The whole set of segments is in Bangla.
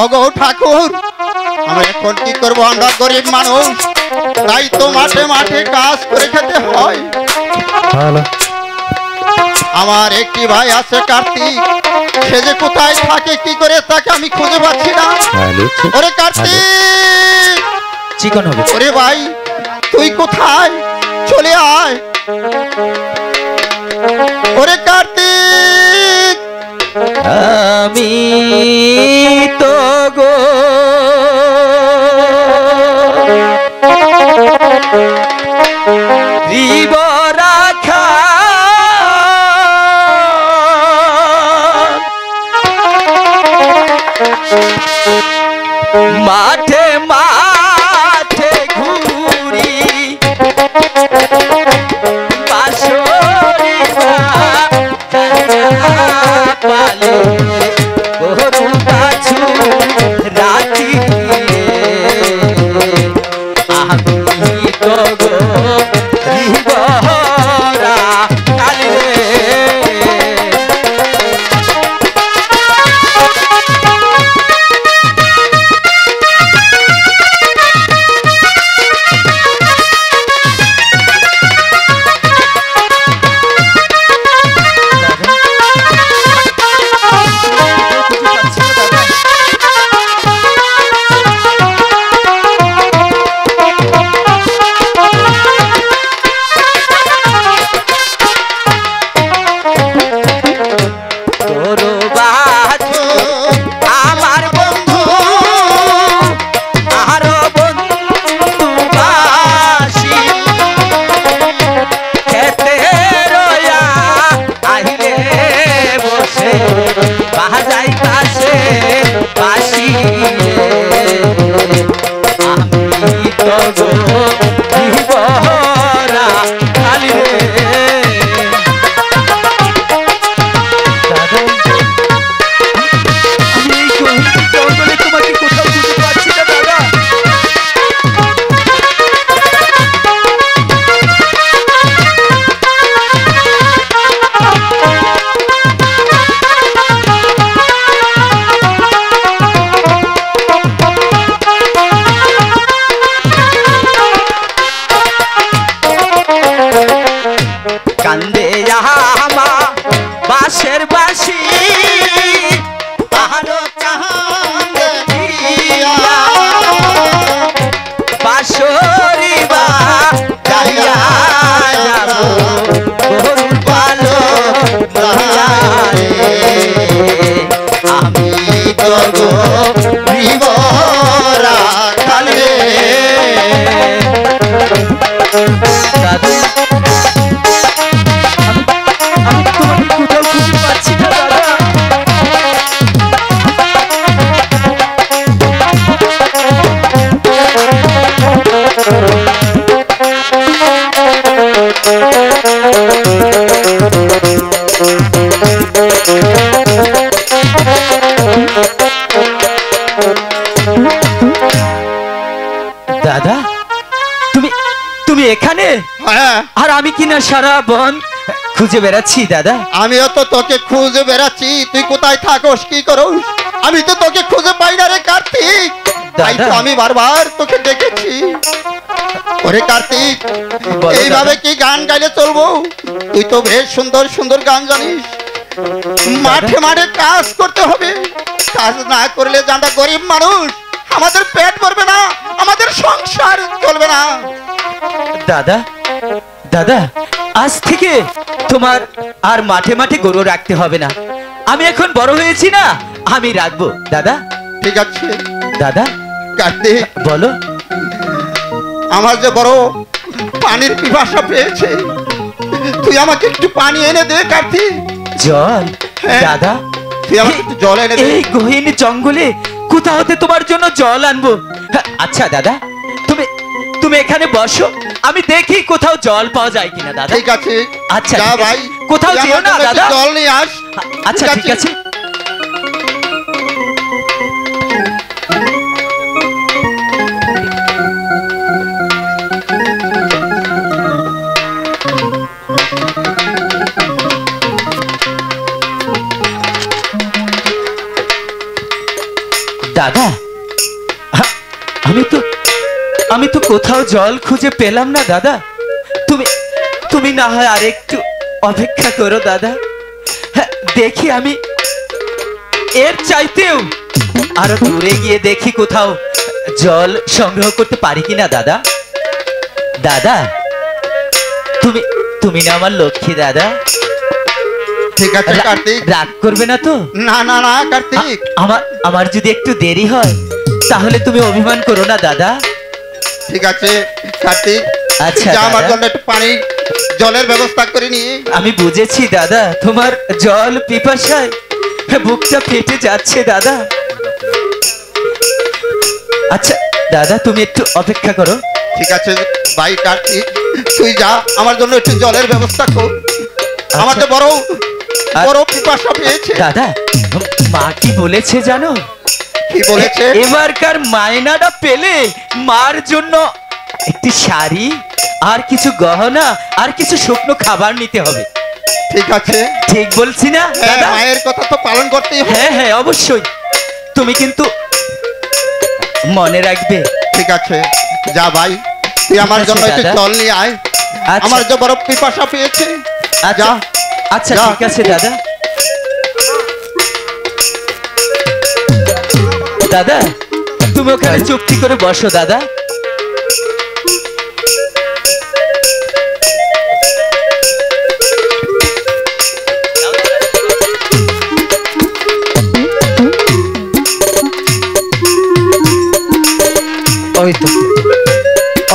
অগো ঠাকুর আমরা এখন কি করবো? আমরা গরিব মানুষ, তাই তো মাঠে মাঠে কাজ করে খেতে হয়। আমার একটি ভাই আছে কার্তিক, সে যে কোথায় থাকে কি করে তাকে আমি খুঁজে পাচ্ছি না। ওরে কার্তিক, চিকন হবে। ওরে ভাই তুই কোথায়? চলে আয়। ওরে কার্তিক, আমি তো গো জীব রাখা মাঠে মাঠে ঘুরি বাঁশরি পালে গরু বাছুর এখানে? হ্যাঁ, আর আমি কিনা সারা বন খুঁজে বেড়াচ্ছি দাদা। আমিও তো তোকে খুঁজে বেড়াচ্ছি, তুই কোথায় থাকস কি করস আমি তো তোকে খুঁজে পাই না রে কার্তিক। তাই তো আমি বারবার তোকে দেখেছি। ওরে কার্তিক, বলো এইভাবে দাদা। কি গান গাইলে চলবো? তুই তো বেশ সুন্দর সুন্দর গান জানিস। মাঠে মাঠে কাজ করতে হবে, কাজ না করলে আমরা গরিব মানুষ, আমাদের পেট ভরবে না, আমাদের সংসার চলবে না। দাদা দাদা, আজ থেকে তোমার আর মাঠে মাঠে গরু রাখতে হবে না। আমি এখন বড় হয়েছি না, আমি রাখবো দাদা। ঠিক আছে দাদা কার্তিক, বলো। আমার যে বড় পানির পিপাসা পেয়েছে, তুই আমাকে একটু পানি এনে দে কার্তিক। জল? হ্যাঁ। দাদা, তুই আমাকে একটু জল এনে দে। এই গহীন জঙ্গলে কোথা হতে তোমার জন্য জল আনবো? হ্যাঁ, আচ্ছা দাদা, তুমি তুমি এখানে বসো, আমি দেখি কোথাও জল পাওয়া যায় কিনা দাদা। ঠিক আছে, আচ্ছা, যা ঠিক আছে। ভাই, কোথাও তুই যেও আমার না জন্য একটু দাদা। জল নিয়ে আস। আচ্ছা ঠিক আছে। দাদা, আমি তো কোথাও জল খুঁজে পেলাম না দাদা। তুমি তুমি না হয় আরেকটু অপেক্ষা করো দাদা। হ্যাঁ, দেখি আমি এর চাইতেও আরো দূরে গিয়ে দেখি কোথাও জল সংগ্রহ করতে পারি কিনা দাদা। দাদা, তুমি তুমি না আমার লক্ষ্মী দাদা। ঠিক আছে কার্তিক, রাগ করবে না তো? না না না কার্তিক, আমার যদি একটু দেরি হয় তাহলে তুমি অভিমান করো না দাদা। ঠিক আছে কার্তিক, আচ্ছা যা আমার দাদা। জন্য একটু পানি জলের ব্যবস্থা করে নিয়ে। আমি বুঝেছি দাদা, তোমার জল পিপাসায় বুকটা ফেটে যাচ্ছে দাদা। আচ্ছা দাদা, তুমি একটু অপেক্ষা করো। ঠিক আছে ভাই কার্তিক, তুই যা আমার জন্য একটু জলের ব্যবস্থা কর। আমার তো বড় বড় পিপাসা পেয়েছে। দাদা, মা কি বলেছে জানো? কি বলেছে? এবারকার মায়নাটা পেলে মার জন্য একটি শাড়ি আর কিছু গহনা আর কিছু শুকনো খাবার নিতে হবে। ঠিক আছে, ঠিক বলছি না হ্যাঁ, দাদা? মায়ের কথা তো পালন করতেই হবে। হ্যাঁ হ্যাঁ, অবশ্যই। তুমি কিন্তু মনে রাখবে। ঠিক আছে, যা ভাই, তুই আমার ঠিক আছে, জন্য একটু দাদা। জল নিয়ে আয়। আচ্ছা। আমার যে বড় পিপাসা পেয়েছে। আচ্ছা যা। আচ্ছা, যা। ঠিক আছে দাদা। দাদা, তুমি ওখানে চুপটি করে বসো দাদা।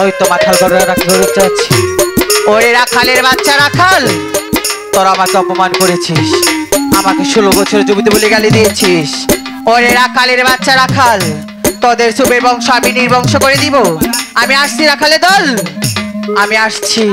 ওই তো মাথাল করে রাখতে চাচ্ছি। ওরে রাখালের বাচ্চা রাখাল, তোরা আমাকে অপমান করেছিস, আমাকে 16 বছরের জমিতে বলে গালি দিয়েছিস। ওরে রাখালের বাচ্চা রাখাল, তোদের সুবের বংশ আমি নির্বংশ করে দিব। আমি আসছি রাখালে দল, আমি আসছি।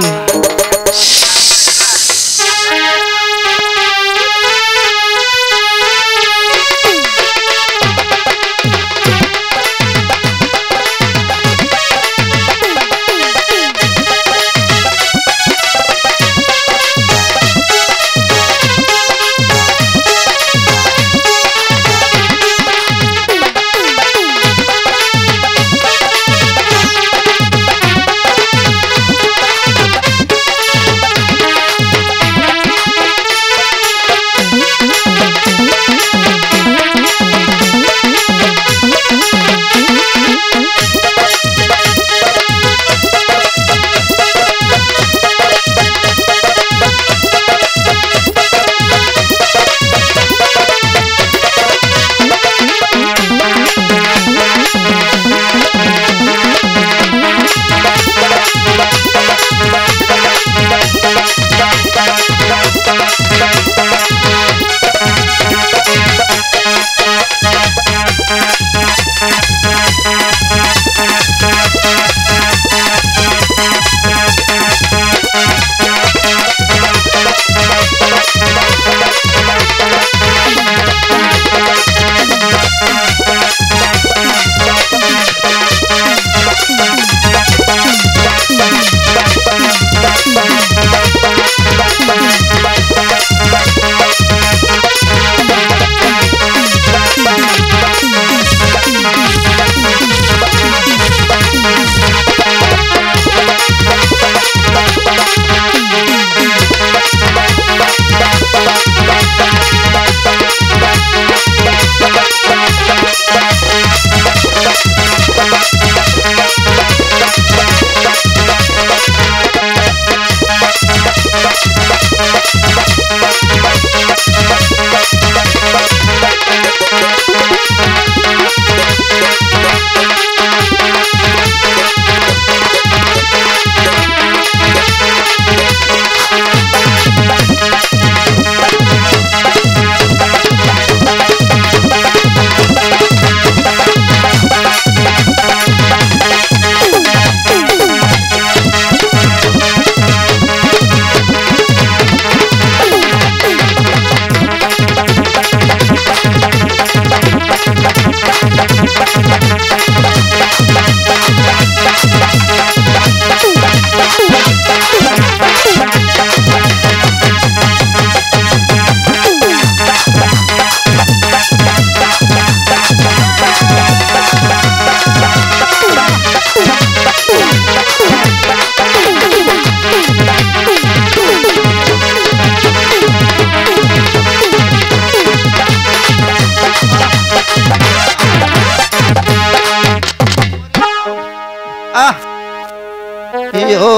ইয়ো